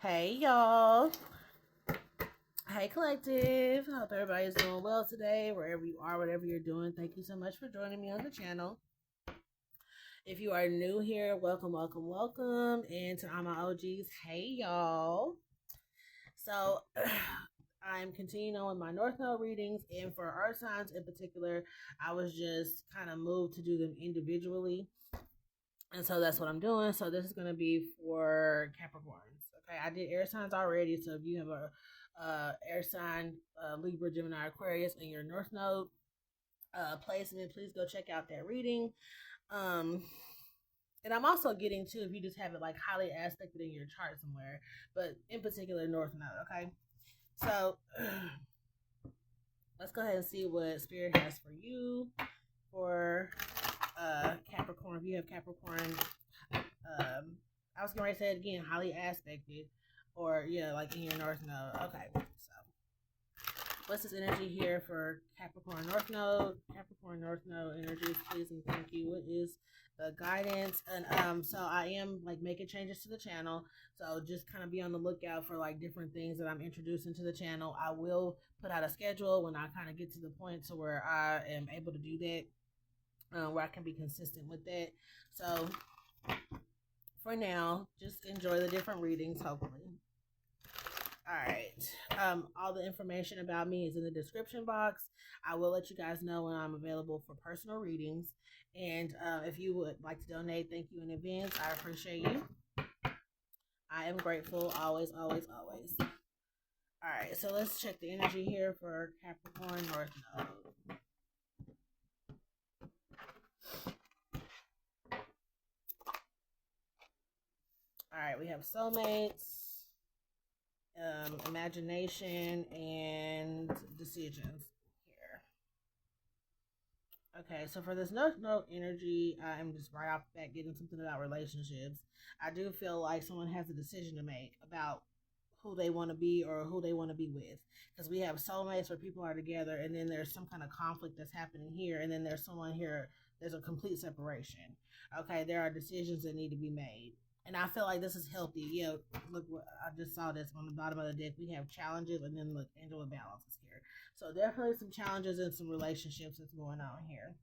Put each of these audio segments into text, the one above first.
Hey y'all. Hey collective. Hope everybody's doing well today, wherever you are, whatever you're doing. Thank you so much for joining me on the channel. If you are new here, welcome. And to all my OGs, hey y'all. So I'm continuing on with my North Node readings, and for earth signs in particular, I was just kind of moved to do them individually. And so that's what I'm doing. So this is going to be for Capricorns. Okay, I did air signs already. So if you have a air sign, Libra, Gemini, Aquarius, in your North Node placement, please go check out that reading. And I'm also getting to, if you just have it like highly aspected in your chart somewhere, but in particular North Node. Okay, so let's go ahead and see what Spirit has for you for Capricorn. If you have Capricorn, I was going to say it again, highly aspected, or yeah, like in your North Node. Okay, so what's this energy here for Capricorn North Node? Capricorn North Node energies, please and thank you. What is the guidance? And so I am like making changes to the channel, so just kind of be on the lookout for like different things that I'm introducing to the channel. I will put out a schedule when I kind of get to the point to where I am able to do that. Where I can be consistent with that. So for now, just enjoy the different readings, hopefully. All right. All the information about me is in the description box. I will let you guys know when I'm available for personal readings. And if you would like to donate, thank you in advance. I appreciate you. I am grateful, always, always, always. All right, so let's check the energy here for Capricorn North Node. All right, we have soulmates, imagination, and decisions here. Okay, so for this North Node energy, I'm just right off the bat getting something about relationships. I do feel like someone has a decision to make about who they want to be or who they want to be with. Because we have soulmates where people are together, and then there's some kind of conflict that's happening here, and then there's someone here, there's a complete separation. Okay, there are decisions that need to be made. And I feel like this is healthy. You know, look, I just saw this on the bottom of the deck. We have challenges, and then look, Angel of Balance is here. So definitely some challenges and some relationships that's going on here.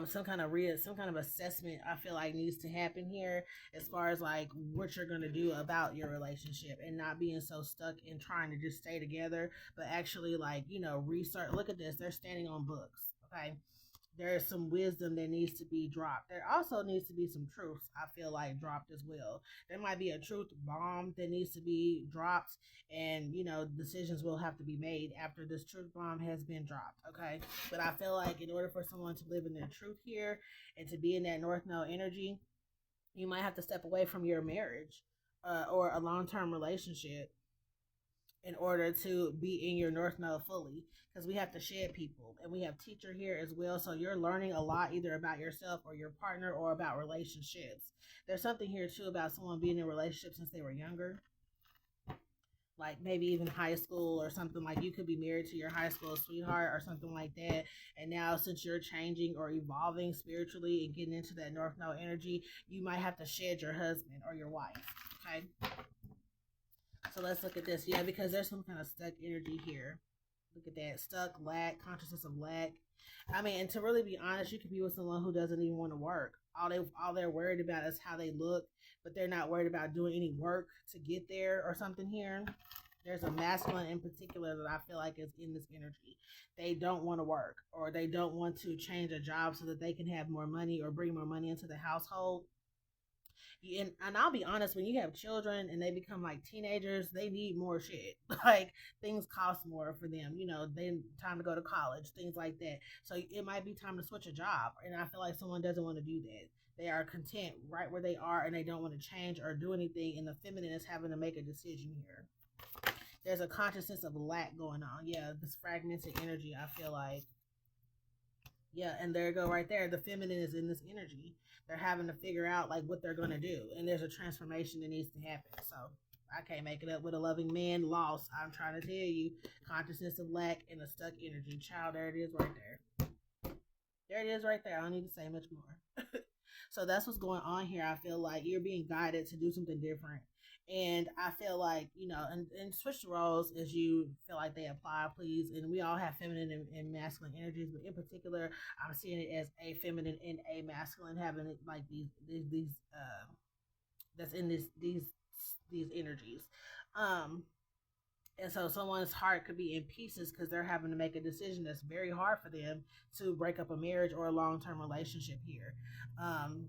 Some kind of assessment I feel like needs to happen here as far as like what you're gonna do about your relationship and not being so stuck in trying to just stay together, but actually like, you know, research. Look at this, they're standing on books. Okay, there's some wisdom that needs to be dropped. There also needs to be some truths, I feel like, dropped as well. There might be a truth bomb that needs to be dropped, and you know, decisions will have to be made after this truth bomb has been dropped. Okay, but I feel like in order for someone to live in their truth here and to be in that North Node energy, you might have to step away from your marriage or a long-term relationship in order to be in your North Node fully, because we have to shed people, and we have teacher here as well, so you're learning a lot either about yourself or your partner or about relationships. There's something here too about someone being in a relationship since they were younger, like maybe even high school or something. Like you could be married to your high school sweetheart or something like that, and now since you're changing or evolving spiritually and getting into that North Node energy, you might have to shed your husband or your wife. Okay, so let's look at this. Yeah, because there's some kind of stuck energy here. Look at that. Stuck, lack, consciousness of lack. I mean, and to really be honest, you could be with someone who doesn't even want to work. All they're worried about is how they look, but they're not worried about doing any work to get there or something here. There's a masculine in particular that I feel like is in this energy. They don't want to work, or they don't want to change a job so that they can have more money or bring more money into the household. And I'll be honest, when you have children and they become like teenagers, they need more shit. Like things cost more for them, you know, then time to go to college, things like that. So it might be time to switch a job. And I feel like someone doesn't want to do that. They are content right where they are and they don't want to change or do anything. And the feminine is having to make a decision here. There's a consciousness of lack going on. Yeah, this fragmented energy, I feel like. Yeah, and there you go right there. The feminine is in this energy. They're having to figure out like what they're going to do, and there's a transformation that needs to happen. So I can't make it up with a loving man lost. I'm trying to tell you, consciousness of lack and a stuck energy. Child, there it is right there. There it is right there. I don't need to say much more. So that's what's going on here. I feel like you're being guided to do something different. And I feel like, and switch the roles as you feel like they apply, please. And we all have feminine and masculine energies, but in particular, I'm seeing it as a feminine and a masculine, having it like these that's in these energies. Um, and so someone's heart could be in pieces because they're having to make a decision that's very hard for them to break up a marriage or a long-term relationship here. Um,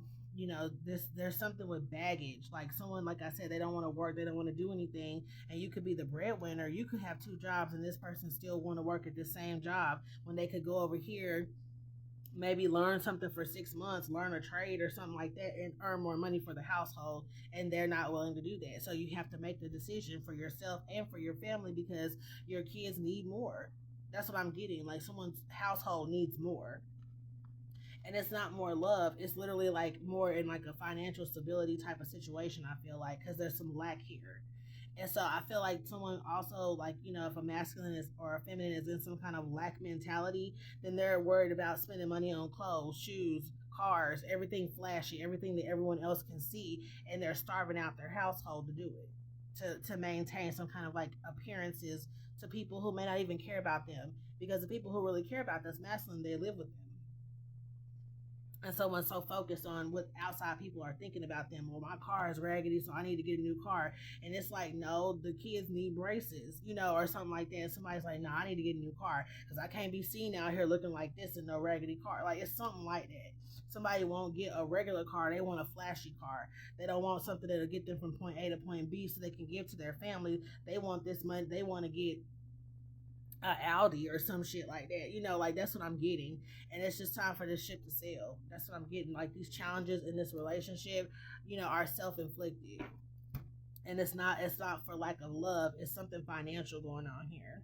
there's something with baggage. Like someone, like I said, they don't want to work, they don't want to do anything, and you could be the breadwinner. You could have two jobs, and this person still want to work at the same job when they could go over here, maybe learn something for 6 months, learn a trade or something like that, and earn more money for the household. And they're not willing to do that. So you have to make the decision for yourself and for your family because your kids need more. That's what I'm getting. Like someone's household needs more. And it's not more love. It's literally like more in like a financial stability type of situation, I feel like, because there's some lack here. And so I feel like someone also, like, if a masculine is or a feminine is in some kind of lack mentality, then they're worried about spending money on clothes, shoes, cars, everything flashy, everything that everyone else can see, and they're starving out their household to do it, to maintain some kind of like appearances to people who may not even care about them. Because the people who really care about this masculine, they live with them. And someone's so focused on what outside people are thinking about them. Well, my car is raggedy, so I need to get a new car. And it's like, no, the kids need braces, or something like that. And somebody's like, no, I need to get a new car because I can't be seen out here looking like this in no raggedy car. Like, it's something like that. Somebody won't get a regular car. They want a flashy car. They don't want something that'll get them from point A to point B so they can give to their family. They want this money. They want to get a Audi or some shit like that. Like that's what I'm getting. And it's just time for this ship to sail. That's what I'm getting. Like these challenges in this relationship, are self-inflicted. And it's not for lack of love. It's something financial going on here.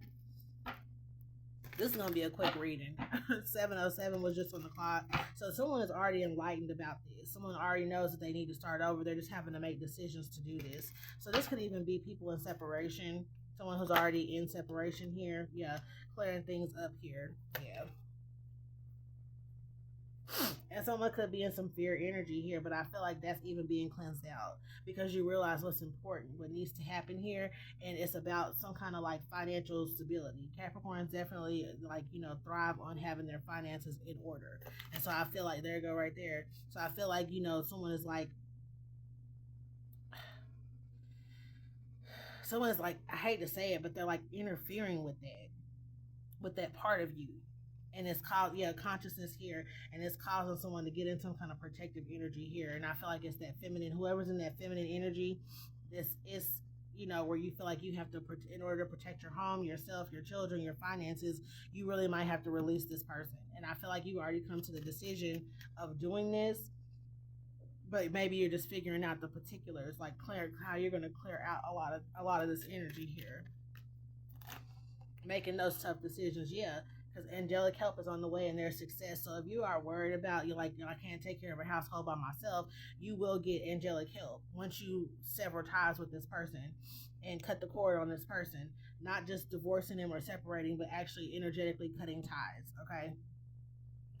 This is going to be a quick reading. 707 was just on the clock. So someone is already enlightened about this. Someone already knows that they need to start over. They're just having to make decisions to do this. So this could even be people in separation. Someone who's already in separation here. Yeah, clearing things up here. Yeah. And someone could be in some fear energy here, but I feel like that's even being cleansed out because you realize what's important, what needs to happen here, and it's about some kind of like financial stability. Capricorns definitely thrive on having their finances in order, and so I feel like there you go right there. So I feel like someone is like I hate to say it, but they're like interfering with that part of you. And it's called consciousness here, and it's causing someone to get in some kind of protective energy here. And I feel like it's that feminine, whoever's in that feminine energy, this is where you feel like you have to, in order to protect your home, yourself, your children, your finances, you really might have to release this person. And I feel like you already come to the decision of doing this, but maybe you're just figuring out the particulars, like how you're going to clear out a lot of this energy here, making those tough decisions. Yeah, because angelic help is on the way and their success. So if you are worried about I can't take care of a household by myself, you will get angelic help once you sever ties with this person and cut the cord on this person. Not just divorcing them or separating, but actually energetically cutting ties. Okay,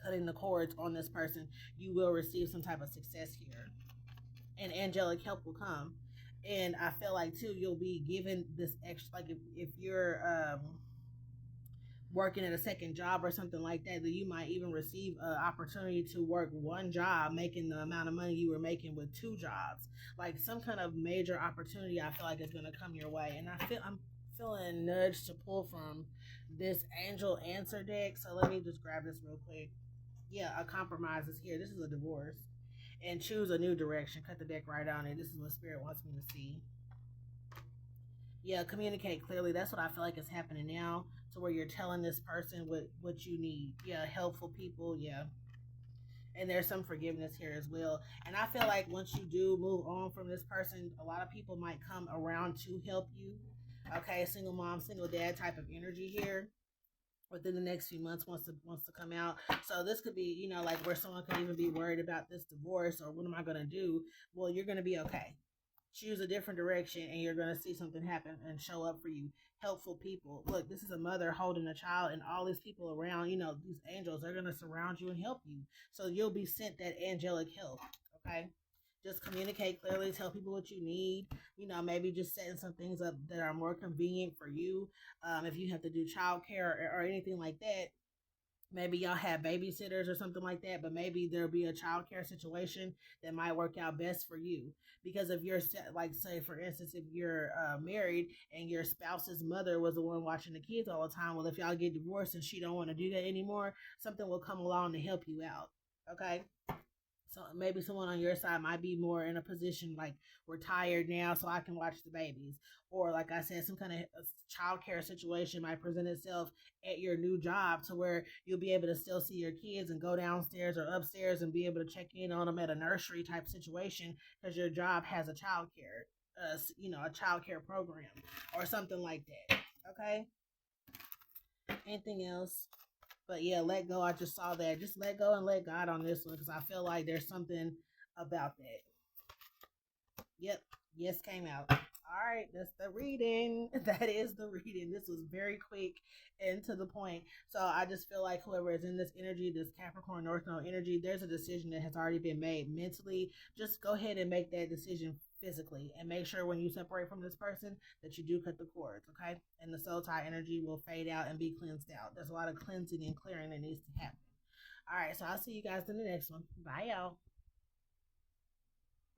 cutting the cords on this person. You will receive some type of success here, and angelic help will come. And I feel like too, you'll be given this extra. Like if you're working at a second job or something like that, that you might even receive an opportunity to work one job making the amount of money you were making with two jobs. Like some kind of major opportunity I feel like is going to come your way. And I'm feeling nudged to pull from this angel answer deck. So let me just grab this real quick. Yeah, a compromise is here. This is a divorce. And choose a new direction. Cut the deck right on it. This is what spirit wants me to see. Yeah, communicate clearly. That's what I feel like is happening now, to where you're telling this person what you need. Yeah, helpful people. Yeah. And there's some forgiveness here as well. And I feel like once you do move on from this person, a lot of people might come around to help you. Okay, single mom, single dad type of energy here within the next few months wants to come out. So this could be, like where someone could even be worried about this divorce or what am I going to do? Well, you're going to be okay. Choose a different direction and you're going to see something happen and show up for you. Helpful people. Look, this is a mother holding a child and all these people around, these angels, they're going to surround you and help you. So you'll be sent that angelic help. Okay. Just communicate clearly, tell people what you need. You know, maybe just setting some things up that are more convenient for you. If you have to do childcare or anything like that, maybe y'all have babysitters or something like that, but maybe there'll be a childcare situation that might work out best for you. Because if you're like, say for instance, if you're married and your spouse's mother was the one watching the kids all the time, well, if y'all get divorced and she don't want to do that anymore, something will come along to help you out. Okay. So maybe someone on your side might be more in a position like, we're tired now, so I can watch the babies. Or like I said, some kind of child care situation might present itself at your new job to where you'll be able to still see your kids and go downstairs or upstairs and be able to check in on them at a nursery type situation because your job has a child care, a child care program or something like that. Okay. Anything else? But yeah, let go. I just saw that. Just let go and let God on this one because I feel like there's something about that. Yep. Yes came out. All right, that's the reading. That is the reading. This was very quick and to the point. So I just feel like whoever is in this energy, this Capricorn North Node energy, there's a decision that has already been made mentally. Just go ahead and make that decision physically and make sure when you separate from this person that you do cut the cords, okay? And the soul tie energy will fade out and be cleansed out. There's a lot of cleansing and clearing that needs to happen. All right, so I'll see you guys in the next one. Bye, y'all.